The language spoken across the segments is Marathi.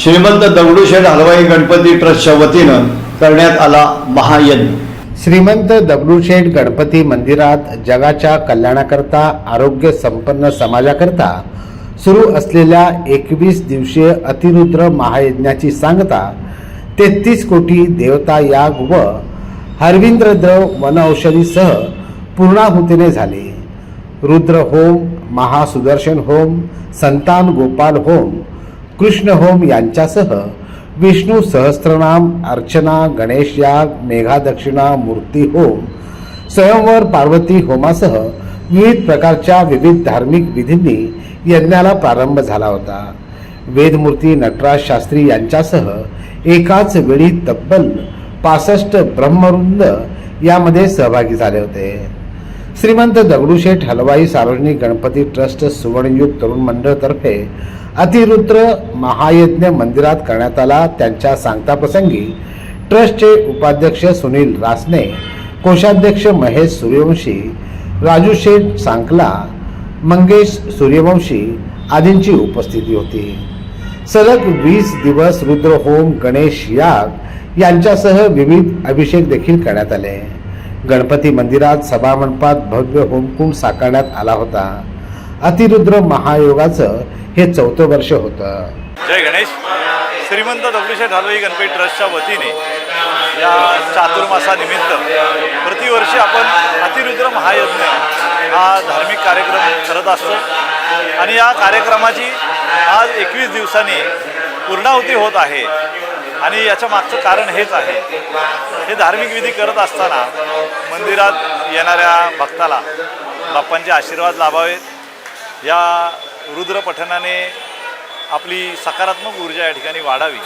श्रीमंत दगडूशेठ हलवाई गणपती ट्रस्टच्या वतीनं करण्यात आला महायज्ञ। श्रीमंत दगडूशेठ गणपती मंदिरात जगाच्या कल्याणाकरता आरोग्य संपन्न समाजाकरता सुरू असलेल्या 21 दिवसीय अतिरुद्र महायज्ञाची सांगता 33 कोटी देवता याग व हरविंद्रद्रव वनऔषधीसह पूर्णाहुतीने झाले। रुद्र होम, महासुदर्शन होम, संतान गोपाल होम, कृष्ण होम यांच्यासह विष्णू सहस्त्रनाम अर्चना, गणेश याग, मेघादक्षिणा, मूर्ती होम, स्वयंवर पार्वती होमासह विविध प्रकारच्या विविध धार्मिक विधींनी यज्ञाला प्रारंभ झाला होता। वेदमूर्ती नटराज शास्त्री यांच्यासह एकाच वेळी तब्बल 65 ब्रह्मवृंद यामध्ये सहभागी झाले होते। श्रीमंत दगडूशेठ हलवाई सार्वजनिक गणपती ट्रस्ट सुवर्णयुग तरुण मंडळ तर्फे अतिरुद्र महायज्ञ मंदिरात करण्यात आला। त्यांच्या सांगताप्रसंगी ट्रस्टचे उपाध्यक्ष सुनील रासने, कोषाध्यक्ष महेश सूर्यवंशी, राजू शेठ सांकला, मंगेश सूर्यवंशी आदींची उपस्थिती होती। सलग 20 दिवस रुद्र होम, गणेश याग यांच्यासह विविध अभिषेक देखील करण्यात आले। गणपती मंदिरात सभामंडपात भव्य होमकुंड साकारण्यात आला होता। अतिरुद्र महायोगाचं हे 4थं वर्ष होतं। जय गणेश। श्रीमंत दगडूशेठ हलवाई गणपती ट्रस्टच्या वतीने या चातुर्मासानिमित्त प्रतिवर्षी आपण अतिरुद्र महायज्ञ हा धार्मिक कार्यक्रम करत असतो आणि या कार्यक्रमाची आज 21 दिवसांनी पूर्णाहुती होत आहे आणि याच्या मागचं कारण हेच आहे। हे धार्मिक विधी करत असताना मंदिरात येणाऱ्या भक्ताला बाप्पांचे आशीर्वाद लाभावेत, या रुद्र पठणाने आपली सकारात्मक ऊर्जा या ठिकाणी वाढावी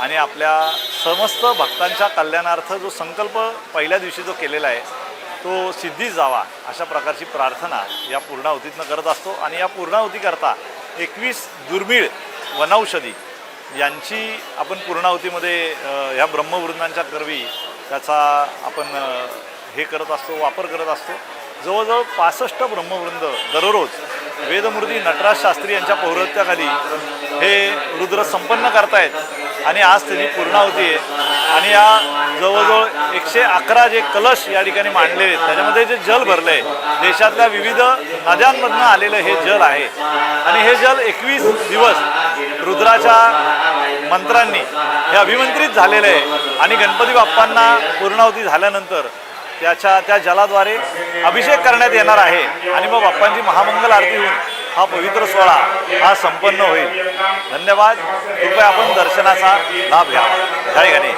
आणि आपल्या समस्त भक्तांच्या कल्याणार्थ जो संकल्प पहिल्या दिवशी जो केलेला आहे तो सिद्धीस जावा, अशा प्रकारची प्रार्थना या पूर्णाहुतीतनं करत असतो। आणि या पूर्णाहुतीकरता 21 दुर्मिळ वनौषधी यांची आपण पूर्णाहुतीमध्ये ह्या ब्रह्मवृंदांच्या करवी त्याचा आपण हे करत असतो, वापर करत असतो। जवळजवळ 65 ब्रह्मवृंद दररोज वेदमूर्ती नटराज शास्त्री यांच्या पौरोहित्याखाली हे रुद्र संपन्न करतायत आणि आज त्याची पूर्णाहुती आहे। आणि या जवळजवळ 111 जे कलश या ठिकाणी मांडले आहेत त्याच्यामध्ये जे जल भरलं आहे, देशातल्या विविध नद्यांमधनं आलेलं हे जल आहे आणि हे जल 21 दिवस रुद्राच्या मंत्रांनी हे अभिमंत्रित झालेलं आहे आणि गणपती बाप्पांना पूर्णाहुती झाल्यानंतर त्या जलाद्वारे अभिषेक करण्यात येणार आहे आणि मग बाप्पांची महामंगल आरती होऊन हा पवित्र सोहळा हा संपन्न होईल। धन्यवाद। कृपया आपण दर्शनाचा लाभ घ्या। जय गणेश।